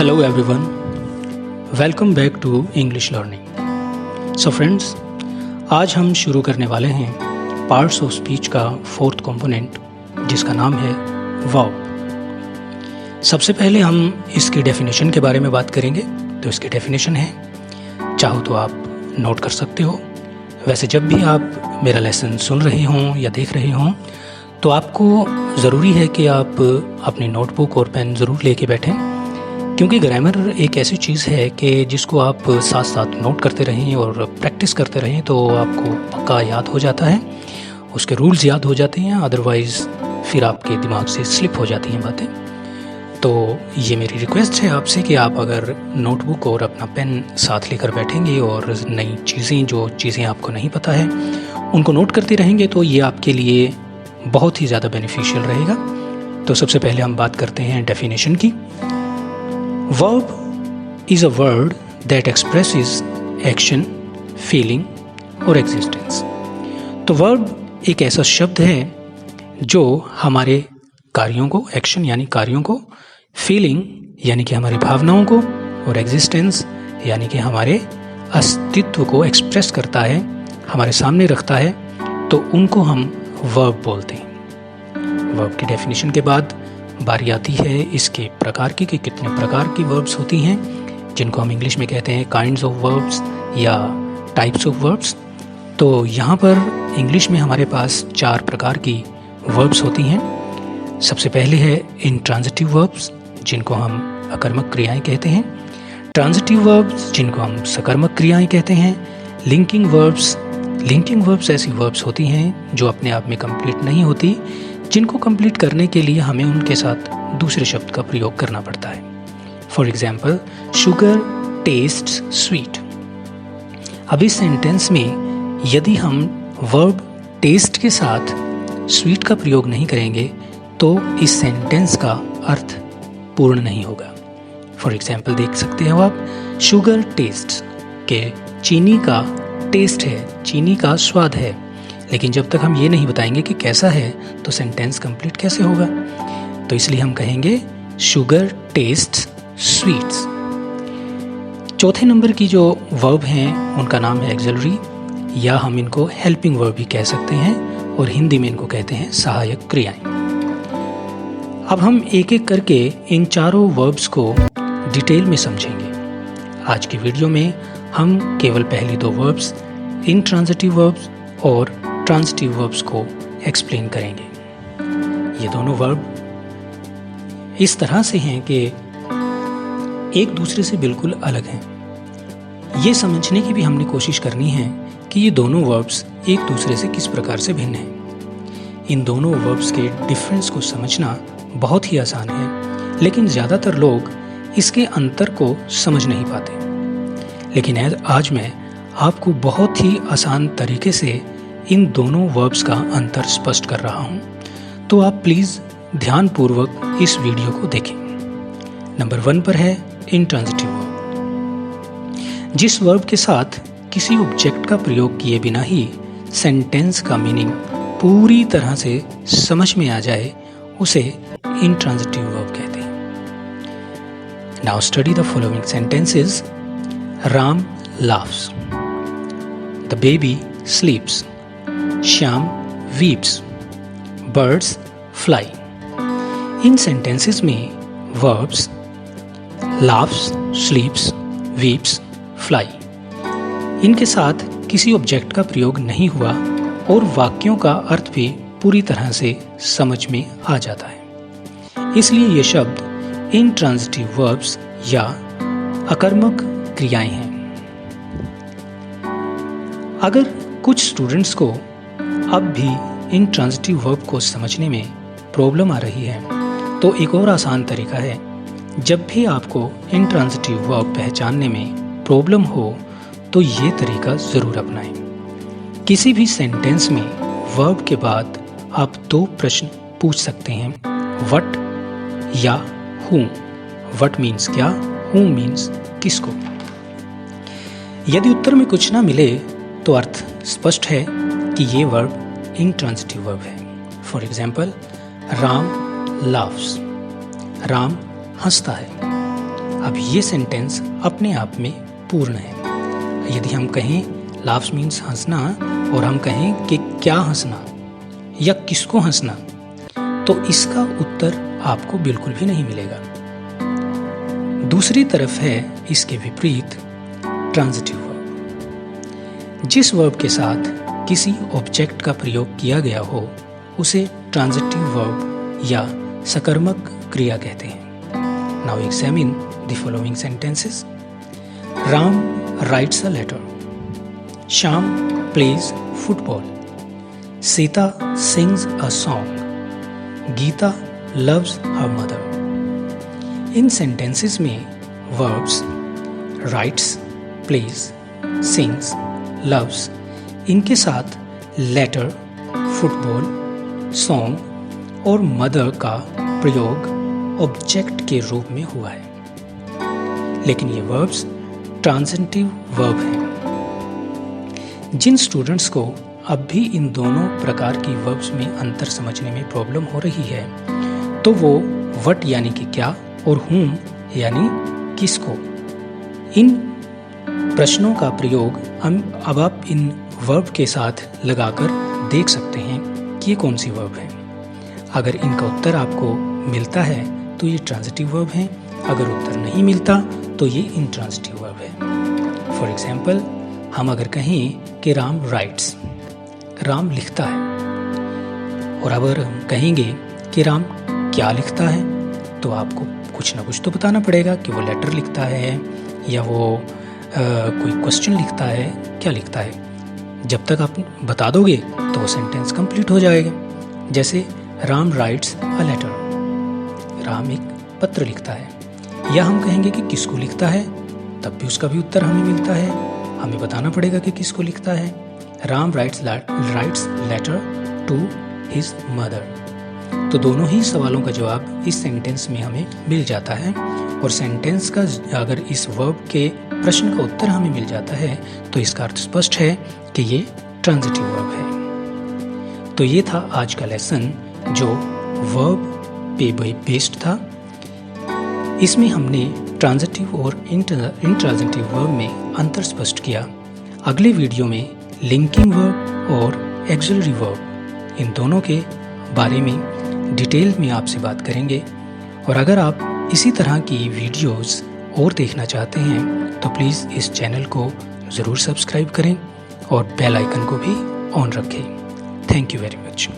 Hello everyone, welcome back to English Learning. So friends, आज हम शुरू करने वाले हैं पार्ट्स ऑफ स्पीच का फोर्थ कंपोनेंट जिसका नाम है वर्ब. सबसे पहले हम इसकी डेफिनेशन के बारे में बात करेंगे. तो इसकी डेफिनेशन है, चाहो तो आप नोट कर सकते हो. वैसे जब भी आप मेरा लेसन सुन रहे हों या देख रहे हों तो आपको ज़रूरी है कि आप अपनी नोटबुक और पेन ज़रूर लेके बैठें, क्योंकि ग्रामर एक ऐसी चीज़ है कि जिसको आप साथ साथ नोट करते रहें और प्रैक्टिस करते रहें तो आपको पक्का याद हो जाता है, उसके रूल्स याद हो जाते हैं. अदरवाइज़ फिर आपके दिमाग से स्लिप हो जाती हैं बातें. तो ये मेरी रिक्वेस्ट है आपसे कि आप अगर नोटबुक और अपना पेन साथ लेकर बैठेंगे और नई चीज़ें, जो चीज़ें आपको नहीं पता है, उनको नोट करते रहेंगे तो ये आपके लिए बहुत ही ज़्यादा बेनिफिशियल रहेगा. तो सबसे पहले हम बात करते हैं डेफिनेशन की. Verb is a word that expresses action, feeling or existence. तो verb एक ऐसा शब्द है जो हमारे कार्यों को, एक्शन यानी कार्यों को, फीलिंग यानी कि हमारी भावनाओं को, और एग्जिस्टेंस यानी कि हमारे अस्तित्व को एक्सप्रेस करता है, हमारे सामने रखता है. तो उनको हम verb बोलते हैं. verb की डेफिनेशन के बाद बारी आती है इसके प्रकार की, कि कितने प्रकार की वर्ब्स होती हैं, जिनको हम इंग्लिश में कहते हैं काइंड्स ऑफ वर्ब्स या टाइप्स ऑफ वर्ब्स. तो यहाँ पर इंग्लिश में हमारे पास 4 प्रकार की वर्ब्स होती हैं. सबसे पहले है इंट्रांजिटिव वर्ब्स, जिनको हम अकर्मक क्रियाएं कहते हैं. ट्रांजिटिव वर्ब्स, जिनको हम सकर्मक क्रियाएं कहते हैं. लिंकिंग वर्ब्स, लिंकिंग वर्ब्स ऐसी वर्ब्स होती हैं जो अपने आप में कंप्लीट नहीं होती, जिनको कंप्लीट करने के लिए हमें उनके साथ दूसरे शब्द का प्रयोग करना पड़ता है. For example, sugar tests sweet. अब इस सेंटेंस में यदि हम वर्ब टेस्ट के साथ स्वीट का प्रयोग नहीं करेंगे तो इस सेंटेंस का अर्थ पूर्ण नहीं होगा. फॉर एग्जाम्पल देख सकते हो आप, शुगर टेस्ट के चीनी का टेस्ट है, चीनी का स्वाद है, लेकिन जब तक हम ये नहीं बताएंगे कि कैसा है तो सेंटेंस कंप्लीट कैसे होगा. तो इसलिए हम कहेंगे शुगर टेस्ट्स स्वीट्स. चौथे नंबर की जो वर्ब हैं उनका नाम है एक्सिलरी, या हम इनको हेल्पिंग वर्ब भी कह सकते हैं, और हिंदी में इनको कहते हैं सहायक क्रियाएं. अब हम एक एक करके इन चारों वर्ब्स को डिटेल में समझेंगे. आज की वीडियो में हम केवल पहली 2 वर्ब्स, इंट्रांजिटिव वर्ब्स और ट्रांजिटिव वर्ब्स को एक्सप्लेन करेंगे. ये दोनों वर्ब इस तरह से हैं कि एक दूसरे से बिल्कुल अलग हैं. ये समझने की भी हमने कोशिश करनी है कि ये दोनों वर्ब्स एक दूसरे से किस प्रकार से भिन्न हैं. इन दोनों वर्ब्स के डिफरेंस को समझना बहुत ही आसान है, लेकिन ज़्यादातर लोग इसके अंतर को समझ नहीं पाते. लेकिन आज मैं आपको बहुत ही आसान तरीके से इन दोनों वर्ब्स का अंतर स्पष्ट कर रहा हूं, तो आप प्लीज़ ध्यानपूर्वक इस वीडियो को देखें. नंबर 1 पर है इंट्रांजिटिव वर्ब. जिस वर्ब के साथ किसी ऑब्जेक्ट का प्रयोग किए बिना ही सेंटेंस का मीनिंग पूरी तरह से समझ में आ जाए, उसे इंट्रांजिटिव वर्ब कहते हैं. Now study the following sentences. Ram laughs, the baby sleeps, Shyam weeps, birds fly. In sentences में verbs laughs, sleeps, weeps, fly इनके साथ किसी ऑब्जेक्ट का प्रयोग नहीं हुआ और वाक्यों का अर्थ भी पूरी तरह से समझ में आ जाता है. इसलिए ये शब्द इंट्रांजिटिव वर्ब्स या अकर्मक क्रियाएं हैं. अगर कुछ स्टूडेंट्स को अब भी इंट्रांजिटिव वर्ब को समझने में प्रॉब्लम आ रही है तो एक और आसान तरीका है. जब भी आपको इंट्रांजिटिव वर्ब पहचानने में प्रॉब्लम हो तो ये तरीका ज़रूर अपनाएं. किसी भी सेंटेंस में वर्ब के बाद आप 2 प्रश्न पूछ सकते हैं, व्हाट या हूँ. व्हाट मीन्स क्या, हूँ मीन्स किसको. यदि उत्तर में कुछ ना मिले तो अर्थ स्पष्ट है कि ये वर्ब इंट्रांजिटिव वर्ब है. For example, Ram laughs, Ram हंसता है. अब ये सेंटेंस अपने आप में पूर्ण है। यदि हम कहें लाफ्स मीन्स हंसना और हम कहें कि क्या हंसना या किसको हंसना, तो इसका उत्तर आपको बिल्कुल भी नहीं मिलेगा। दूसरी तरफ है इसके विपरीत ट्रांजिटिव वर्ब। जिस वर्ब के साथ किसी ऑब्जेक्ट का प्रयोग किया गया हो उसे ट्रांजिटिव वर्ब या सकर्मक क्रिया कहते हैं। Now examine the following sentences. Ram writes a letter, Shyam plays football, Sita sings a song, Gita loves her mother. इन सेंटेंसेस में verbs writes, plays, sings, loves इनके साथ लेटर, फुटबॉल, सॉन्ग और मदर का प्रयोग ऑब्जेक्ट के रूप में हुआ है। लेकिन ये वर्ब्स ट्रांजिटिव वर्ब हैं। जिन स्टूडेंट्स को अब भी इन दोनों प्रकार की वर्ब्स में अंतर समझने में प्रॉब्लम हो रही है, तो वो व्हाट यानी कि क्या और whom यानी किसको, इन प्रश्नों का प्रयोग अब आप इन वर्ब के साथ लगाकर देख सकते हैं कि ये कौन सी वर्ब है। अगर इनका उत्तर आपको मिलता है तो ये ट्रांजिटिव वर्ब है, अगर उत्तर नहीं मिलता तो ये इंट्रांजिटिव वर्ब है। फॉर एग्जाम्पल, हम अगर कहें कि राम राइट्स, राम लिखता है, और अगर हम कहेंगे कि राम क्या लिखता है, तो आपको कुछ ना कुछ तो बताना पड़ेगा कि वो लेटर लिखता है या वो कोई क्वेश्चन लिखता है, क्या लिखता है। जब तक आप बता दोगे तो वो सेंटेंस कंप्लीट हो जाएगा। जैसे Ram writes a letter, Ram एक पत्र लिखता है, या हम कहेंगे कि किसको लिखता है, तब भी उसका भी उत्तर हमें मिलता है। हमें बताना पड़ेगा कि किसको लिखता है। Ram writes letter to his mother. तो दोनों ही सवालों का जवाब इस सेंटेंस में हमें मिल जाता है, और सेंटेंस का अगर इस वर्ब के प्रश्न का उत्तर हमें मिल जाता है तो इसका अर्थ स्पष्ट है कि ये ट्रांजिटिव वर्ब है। तो ये था आज का लेसन जो वर्ब पे बेस्ड था। इसमें हमने ट्रांजिटिव और इंट्रांजिटिव वर्ब में अंतर स्पष्ट किया। अगले वीडियो में लिंकिंग वर्ब और एक्सिलरी वर्ब इन दोनों के बारे में डिटेल में आपसे बात करेंगे। और अगर आप इसी तरह की वीडियोस और देखना चाहते हैं तो प्लीज़ इस चैनल को ज़रूर सब्सक्राइब करें और बेल आइकन को भी ऑन रखें। Thank you very much.